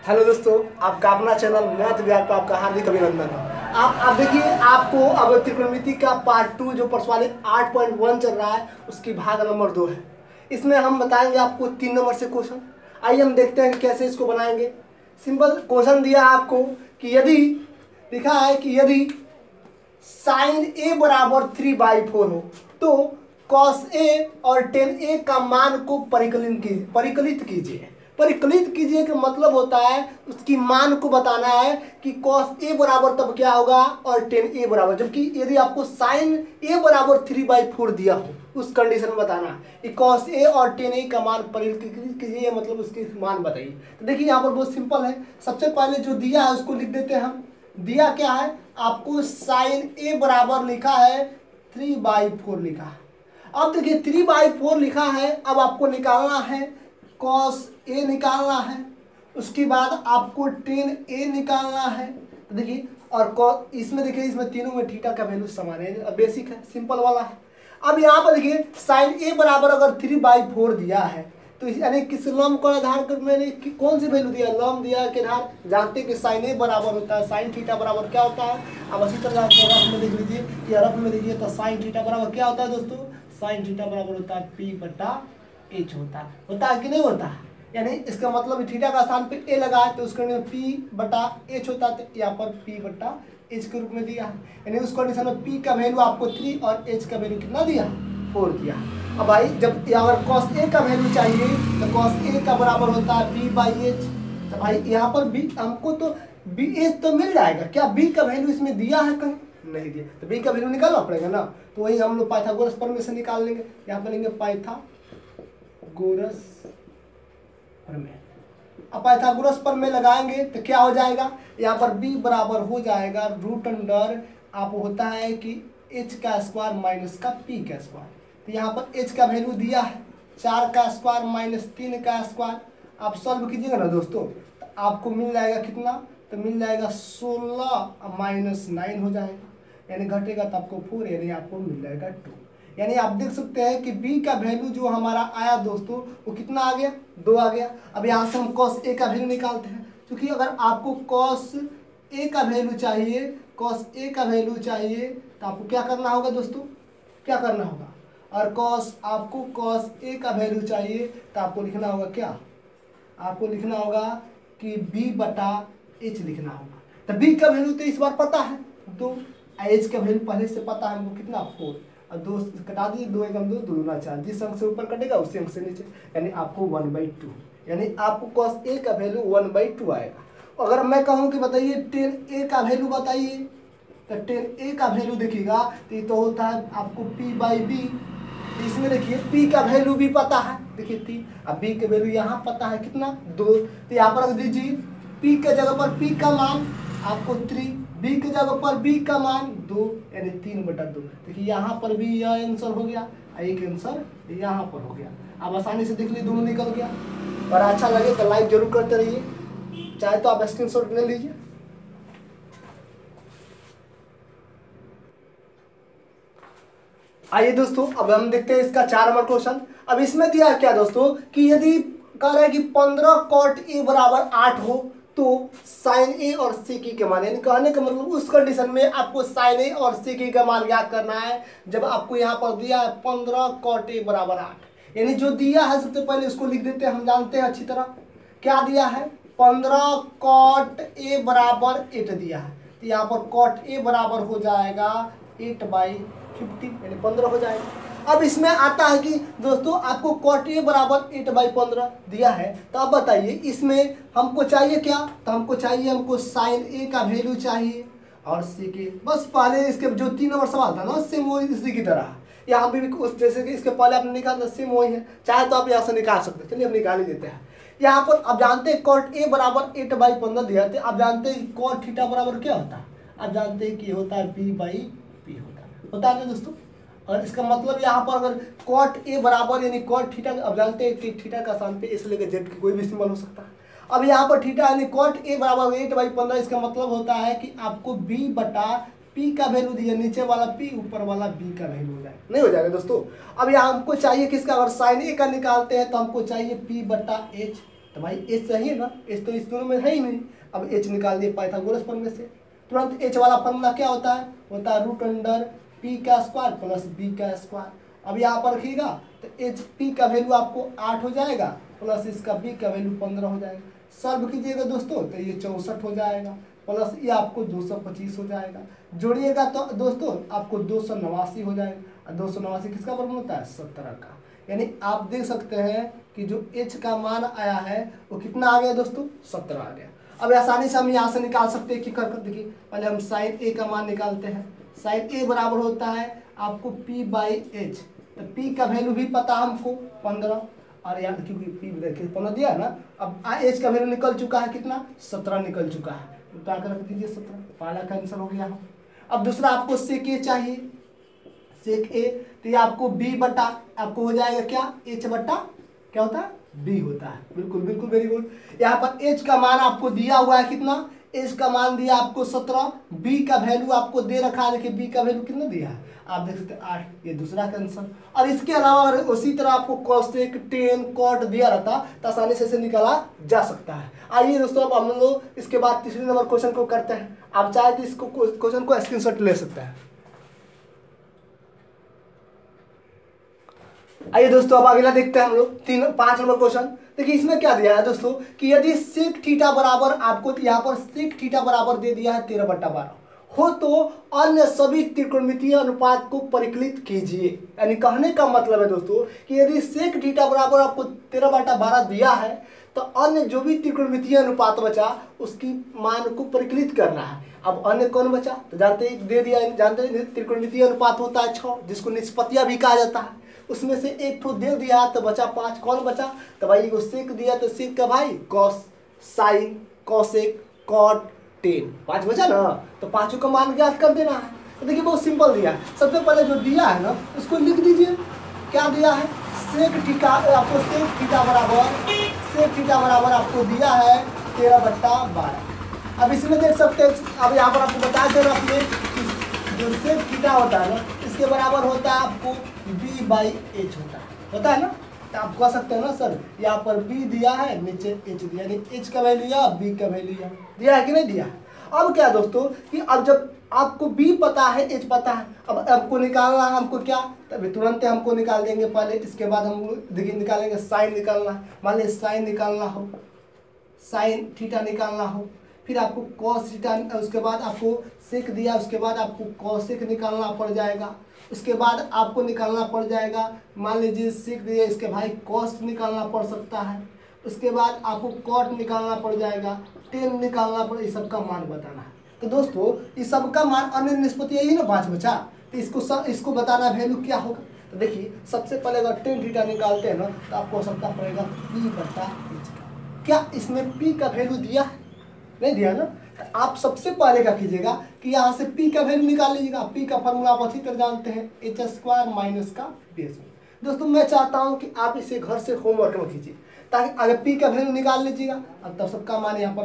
Hello दोस्तों, आपका अपना चैनल मैथ विहार पर आपका हार्दिक अभिनंदन है। आप देखिए, आपको अब त्रिकोणमिति का पार्ट 2 जो प्रश्नावली 8.1 चल रहा है उसकी भाग नंबर 2 है। इसमें हम बताएंगे आपको 3 नंबर से क्वेश्चन। आइए हम देखते हैं कि कैसे इसको बनाएंगे। सिंपल क्वेश्चन दिया है आपको कि यदि लिखा है कि यदि साइन ए बराबर 3/4 हो तो कॉस ए और टेन ए का मान को परिकलित कीजिए। परिकलित कीजिए का मतलब होता है उसकी मान को बताना है कि कॉस ए बराबर तब क्या होगा और टेन ए बराबर, जबकि यदि आपको साइन ए बराबर 3/4 दिया हो उस कंडीशन में बताना है कि कॉस ए और टेन ए का मान परिकलित कीजिए, मतलब उसके मान बताइए। तो देखिए यहाँ पर बहुत सिंपल है। सबसे पहले जो दिया है उसको लिख देते हैं हम। दिया क्या है आपको, साइन ए बराबर लिखा है 3/4 लिखा है। अब देखिए 3/4 लिखा है, अब आपको निकालना है कॉस ए निकालना है, उसके बाद आपको टेन ए निकालना है। तो देखिए और इसमें देखिए इसमें तीनों में थीटा का वैल्यू समान है, बेसिक है, सिंपल वाला है। अब यहाँ पर देखिए साइन ए बराबर अगर 3/4 दिया है तो यानी किस लंब को आधार कर मैंने कौन सी वैल्यू दिया, लंब दिया के आधार। जानते हैं कि साइन ए बराबर होता है साइन थीटा बराबर क्या होता है। अब इसी तरह आप रफ में देख लीजिए कि रफ में देखिए तो साइन थीटा बराबर क्या होता है दोस्तों, साइन थीटा बराबर होता है P/H होता है कि नहीं होता है। यानी इसका मतलब थीटा का स्थान पे ए लगा है तो उसके P/H होता है, तो यहाँ पर P/H के रूप में दिया है। यानी उस कंडीशन में P का वैल्यू आपको 3 और H का वैल्यू कितना दिया, 4 दिया। अब भाई जब यहाँ पर cos A का वैल्यू चाहिए तो cos A का बराबर होता है B/H। तो भाई यहाँ पर B हमको तो BH तो मिल जाएगा, क्या B का वैल्यू इसमें दिया है कहीं, नहीं दिया, तो B का वैल्यू निकालना पड़ेगा ना। तो वही हम लोग पाइथागोरस प्रमेय से निकाल लेंगे। यहाँ पर लेंगे पाइथागोरस प्रमेय। अब पाइथागोरस प्रमेय लगाएंगे तो क्या हो जाएगा, यहाँ पर B बराबर हो जाएगा √अंडर आप होता है कि H का स्क्वायर माइनस का P का स्क्वायर। तो यहाँ पर H का वैल्यू दिया है 4 का स्क्वायर माइनस 3 का स्क्वायर। आप सॉल्व कीजिएगा ना दोस्तों तो आपको मिल जाएगा कितना, तो मिल जाएगा 16 माइनस 9 हो जाएगा, यानी घटेगा तो आपको 4, यानी आपको मिल जाएगा 2। यानी आप देख सकते हैं कि B का वैल्यू जो हमारा आया दोस्तों वो कितना आ गया, 2 आ गया। अब यहाँ से हम cos A का वैल्यू निकालते हैं, क्योंकि अगर आपको cos A का वैल्यू चाहिए, cos A का वैल्यू चाहिए तो आपको क्या करना होगा दोस्तों, क्या करना होगा, और आपको cos A का वैल्यू चाहिए तो आपको लिखना होगा क्या, आपको लिखना होगा कि B/H लिखना होगा। तो B का वैल्यू तो इस बार पता है 2, H का वैल्यू पहले से पता है हमको कितना 4, और 2 कटा दिए, 2 एकम 2, 2 दूना 4, जिस अंक से ऊपर कटेगा उसी अंक से नीचे, यानी आपको 1/2, यानी आपको cos A का वैल्यू 1/2 आएगा। अगर मैं कहूँ कि बताइए tan A का वैल्यू बताइए, तो tan A का वैल्यू देखिएगा तो ये तो होता है आपको P/B। इसमें देखिए P का वैल्यू भी पता है, देखिए 3, अब B का वैल्यू यहाँ पता है कितना 2, तो यहाँ पर रख दीजिए P के जगह पर P का मान आपको 3, B के जगह पर B का मान 2, यानी 3/2। देखिए यहाँ पर भी यह आंसर हो गया, एक आंसर यहाँ पर हो गया। आप आसानी से देख लीजिए दोनों निकल गया। और अच्छा लगे तो लाइक जरूर करते रहिए, चाहे तो आप स्क्रीनशॉट ले लीजिए। आइए दोस्तों अब हम देखते हैं इसका 4 नंबर क्वेश्चन। अब इसमें दिया है क्या दोस्तों कि यदि कह रहा है कि 15 cot A बराबर 8 हो तो साइन ए और सेकी के मान, यानी कहने का मतलब उस कंडीशन में आपको साइन ए और सेकी का मान याद करना है। जब आपको यहाँ पर दिया है 15 cot A बराबर 8, यानी जो दिया है सबसे पहले उसको लिख देते हैं, हम जानते हैं अच्छी तरह क्या दिया है, 15 cot A बराबर 8 दिया है। तो यहाँ पर cot A बराबर हो जाएगा 8/50, यानी 15 हो जाएगा। अब इसमें आता है कि दोस्तों आपको cot A बराबर 8/15 दिया है, तो अब बताइए इसमें हमको चाहिए क्या, तो हमको चाहिए साइन A का वैल्यू चाहिए और सेक, बस पहले इसके जो 3 नंबर सवाल था ना सेम वही इसी की तरह यहाँ भी उस जैसे कि इसके पहले आपने निकाला सेम वही है, चाहे तो आप यहाँ से निकाल सकते हैं। चलिए हम निकाल ही देते हैं। यहाँ पर आप जानते हैं cot A बराबर 8/15 दिया थे, आप जानते हैं cot थीटा बराबर क्या होता है, आप जानते हैं कि होता है B/P होता है ना दोस्तों। और इसका मतलब यहाँ पर अगर cot A बराबर यानी cot थीटा, अब जानते हैं कि थीटा का स्थान पे इस लेकर जेड की कोई भी सिंबल हो सकता है। अब यहाँ पर थीटा यानी cot A बराबर 8/15, इसका मतलब होता है कि आपको B/P का वैल्यू दिया, नीचे वाला P ऊपर वाला B का वैल्यू हो जाए, नहीं हो जाएगा दोस्तों। अब यहाँ हमको चाहिए किसका, अगर साइन A का निकालते हैं तो हमको चाहिए P/H, तो भाई एच चाहिए ना, एच तो इस दोनों में है ही नहीं। अब एच निकाल दिए पाइथागोरस फॉर्मूले से। तुरंत एच वाला फॉर्मूला क्या होता है रूट अंडर पी का स्क्वायर प्लस बी का स्क्वायर। अब यहाँ पर रखिएगा तो एच पी का वैल्यू आपको 8 हो जाएगा प्लस इसका बी का वैल्यू 15 हो जाएगा। सॉल्व कीजिएगा दोस्तों तो ये 64 हो जाएगा प्लस ये आपको 225 हो जाएगा। जोड़िएगा तो दोस्तों आपको 289 हो जाएगा। 289 किसका वर्गमूल होता है 17 का। यानी आप देख सकते हैं कि जो h का मान आया है वो कितना आ गया दोस्तों 17 आ गया। अब आसानी से हम यहाँ से निकाल सकते हैं कि कर देखिए पहले हम साइन a का मान निकालते हैं। साइन a बराबर होता है आपको p/h। तो p का वैल्यू भी पता हमको 15 और यहाँ क्योंकि p देखिए 15 दिया है ना। अब h का वैल्यू निकल चुका है कितना 17 निकल चुका है। उठा कर रख दीजिए 17, पहला का आंसर हो गया। अब दूसरा आपको सेक a चाहिए। सेक a तो ये आपको b बटा आपको हो जाएगा क्या h बटा क्या होता है b होता है। बिल्कुल बिल्कुल वेरी गुड। यहाँ पर h का मान आपको दिया हुआ है कितना h का मान दिया आपको 17, b का वैल्यू आपको दे रखा है। देखिए b का वैल्यू कितना दिया है आप देख सकते हैं 8। ये दूसरा का आंसर। और इसके अलावा उसी तरह आपको कोसेक टेन कॉट दिया रहता तो आसानी से इसे निकाला जा सकता है। आइए दोस्तों अब हम लोग इसके बाद तीसरे नंबर क्वेश्चन को करते हैं। आप चाहे तो इसको क्वेश्चन को स्क्रीनशॉट ले सकते हैं। आइए दोस्तों अब अगला देखते हैं हम लोग 5 नंबर क्वेश्चन। देखिए इसमें क्या दिया है दोस्तों कि यदि सेक थीटा बराबर आपको यहाँ पर सेक थीटा बराबर दे दिया है 13/12 हो तो अन्य सभी त्रिकोणमितीय अनुपात को परिकलित कीजिए। यानी कहने का मतलब है दोस्तों कि यदि सेक थीटा बराबर आपको 13/12 दिया है तो अन्य जो भी त्रिकोणमितीय अनुपात बचा उसकी मान को परिकलित करना है। अब अन्य कौन बचा तो जानते दे दिया, जानते हैं त्रिकोणमितीय अनुपात होता है 6 जिसको निष्पत्तियां भी कहा जाता है। उसमें से एक ठो दे दिया तो बचा 5। कौन बचा तो भाई वो सेक दिया तो सेक का भाई cos sine cosec cot tan 5 बचा ना। तो पांचों का मान ज्ञात कर देना है। तो देखिए बहुत सिंपल दिया है। सबसे पहले जो दिया है ना उसको लिख दीजिए। क्या दिया है सेक थीटा आपको सेक थीटा बराबर आपको दिया है 13/12। अब इसमें देख सकते हैं अब यहाँ पर आपको बता दे रहा है जो सेक थीटा होता है ना इसके बराबर होता है आपको b/h होता है ना। तो आप कह सकते हैं ना सर यहाँ पर b दिया है नीचे h दिया यानी h का वैल्यू या b का वैल्यू दिया है कि नहीं दिया है। अब क्या दोस्तों कि अब जब आपको b पता है h पता है अब आपको निकालना है हमको क्या तभी तुरंत हमको निकाल देंगे। पहले इसके बाद हम देखिए निकालेंगे साइन निकालना है। मान लीजिए साइन निकालना हो साइन थीटा निकालना हो फिर आपको कॉस थीटा उसके बाद आपको सेक दिया उसके बाद आपको कॉसेक निकालना पड़ जाएगा। उसके बाद आपको निकालना पड़ जाएगा मान लीजिए सेक दिया इसके भाई कॉस निकालना पड़ सकता है। उसके बाद आपको कॉट निकालना पड़ जाएगा टेन निकालना पड़ इस सब का मान बताना है। तो दोस्तों इस सब का मान अन्य निष्पत्ति यही ना 5 बचा तो इसको बताना वैल्यू क्या होगा। तो देखिए सबसे पहले अगर टेन थीटा निकालते हैं ना तो आपको सबका पड़ेगा p/h। क्या इसमें p का वैल्यू दिया है नहीं दिया ना। तो आप सबसे पहले क्या कीजिएगा कि यहाँ से p का वैल्यू निकाल लीजिएगा। p का फॉर्मूला आप अच्छी तरह जानते हैं h² माइनस का बेस। दोस्तों मैं चाहता हूँ कि आप इसे घर से होमवर्क में कीजिए ताकि अगर p का वैल्यू निकाल लीजिएगा अब तब सबका मान यहाँ पर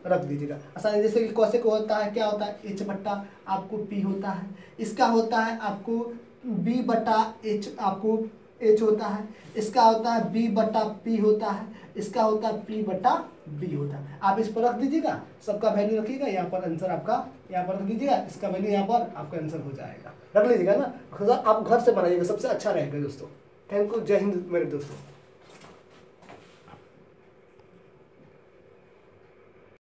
रख दीजिएगा आसानी। जैसे कि कौसे को होता है क्या होता है h बट्टा आपको p होता है इसका होता है आपको b/h आपको h होता है इसका होता है b/p होता है इसका होता है p/b होता है। आप इस पर रख दीजिएगा सबका वैल्यू रखिएगा यहाँ पर आंसर आपका यहाँ पर रख दीजिएगा इसका वैल्यू यहाँ पर आपका आंसर हो जाएगा। रख लीजिएगा ना आप घर से बनाइएगा सबसे अच्छा रहेगा दोस्तों। थैंक यू जय हिंद मेरे दोस्तों।